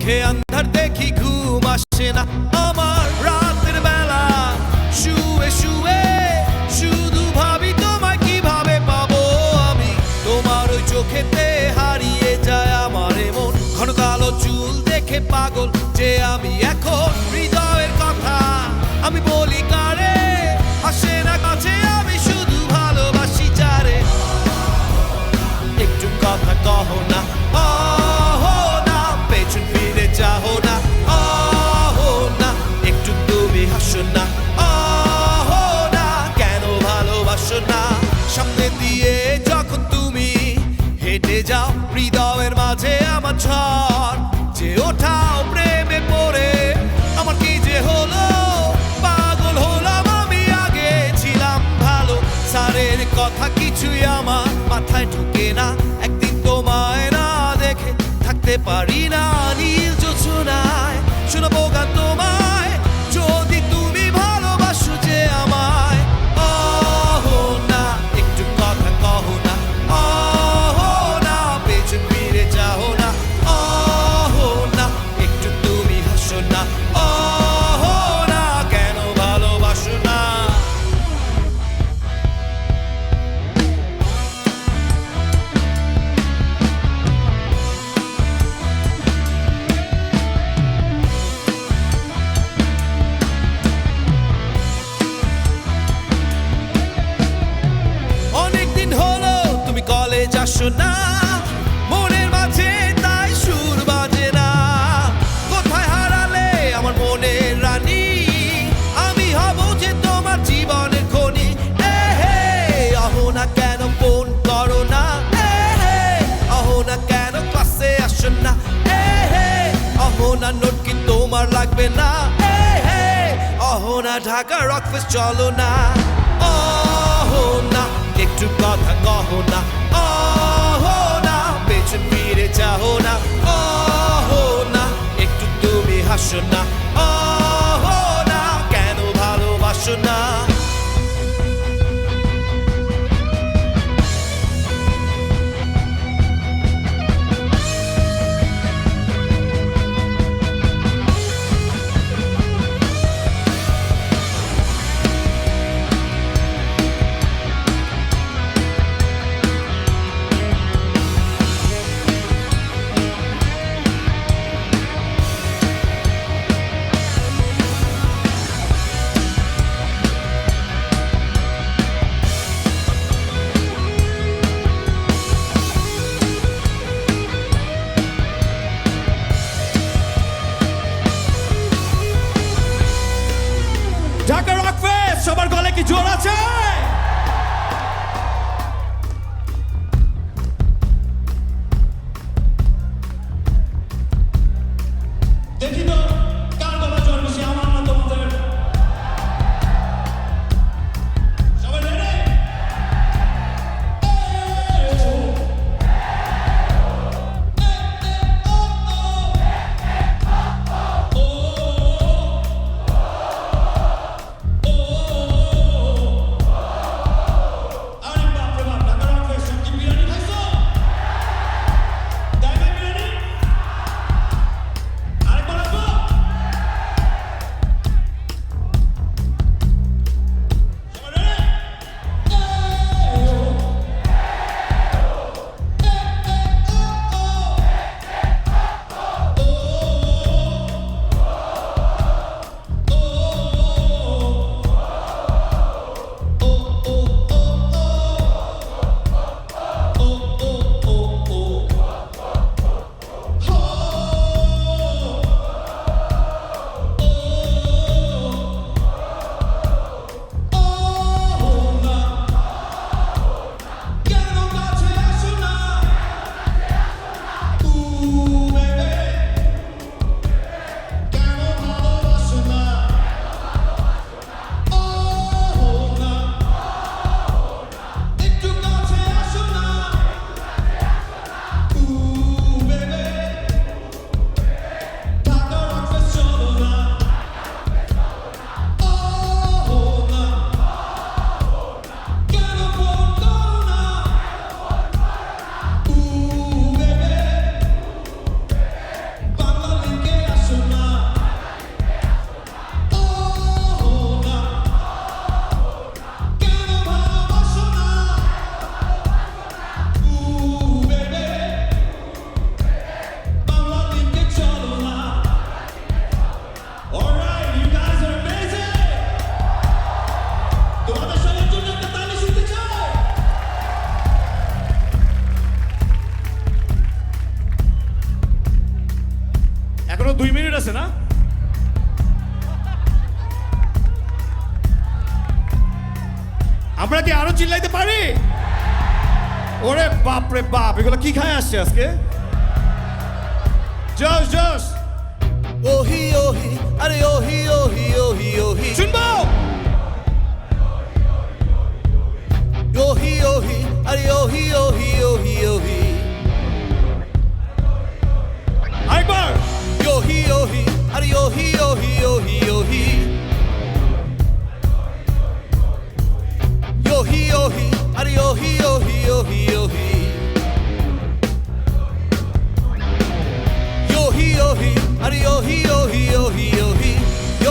চোখে আন্ধার দেখি ঘুম আসে না আমার রাতের বেলা শুয়ে শুয়ে শুধু ভাবি তোমায় কিভাবে পাবো আমি তোমার ওই চোখেতে হারিয়ে যায় আমার মন ঘন কালো চুল দেখে পাগল যে আমি এখন হৃদয়ের কথা আমি বলি কারে আসে না কাছে আমি শুধু ভালোবাসি যারে একটু কথা কহো না না পেছন ফিরে যাও না না একটু তুমি হাসো না না কেন ভালোবাসো না সামনে দিয়ে যখন তুমি হেঁটে যাও হৃদয়ের মাঝে আমার ঝড় যে ওঠাও প্রেমে পড়ে আমার কি যে হলো পাগল হলাম আমি আগে ছিলাম ভালো সারের কথা কিছুই আমার মাথায় ঢুকে না একদিন তোমায় না দেখে থাকতে পারি না নীল জোছনায় শোনাবো গান তোমায় যদি তুমি ভালোবাসো যে আমায় না একটু কথা কহো না না পেছন ফিরে যাও না না একটু তুমি হাসো না না কেন ভালোবাসো না অনেকদিন হলো তুমি কলেজ আসো না মনের মাঝে তাই সুর বাজে না কোথায় হারালে আমার মনের রানী আমি হব যে তোমার জীবনের খনি আহো না কেন ফোন করো না আহো না কেন ক্লাসে আসো না আহো না নোট কি তোমার লাগবে না আহো না ঢাকা রকফেস চলো না না একটু কথা কহো না না পেছন ফিরে যাও না না একটু তুমি হাসো না না কেন ভালোবাসো না ঢাকা রকফেস সবার গলে কি জোর আছে দেখি তো কার গলা জোর বেশি আমার না তোমাদের সবাই রেডি লাগতেছে না? আমরা কি আরো চিল্লাইতে পারি? ওরে বাপ রে বাপ, এগুলো কি খায় আসছে আজকে? জোশ জোশ ওহি ওহি আরে ওহি ওহি ওহি ওহি শুনবো। ওহি ওহি আরে ওহি ওহি ওহি ওহি আরেকবার ওহি ওহি আরে ওহি ওহি ওহি ওহি ওহি ওহি আরে ওহি ওহি ওহি ওহি ওহি ওহি আরে ওহি ওহি ওহি ওহি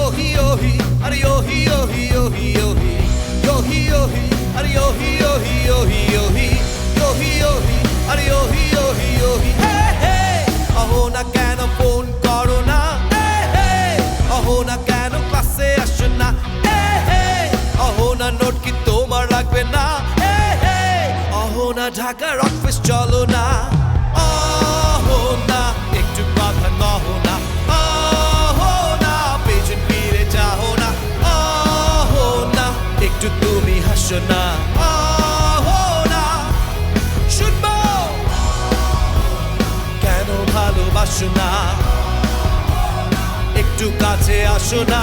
ওহি ওহি আরে ওহি ওহি ওহি ওহি ওহি ওহি আরে ওহি ওহি ওহি ওহি ওহি ওহি আরে ওহি ওহি ওহি হে হে অহো না কেন ফোন করো না হে হে অহো না কেন ক্লাসে আসো না হে হে অহো না নোট কি তোমার লাগবে না হে হে অহো না ঢাকার অফিস চলো না অহো না একটু কথা কহো না অহো না পেছন ফিরে যাও না অহো না একটু তুমি হাসো না অহো না শুনবো কেন ভালোবাসো না একটু কাছে আসো না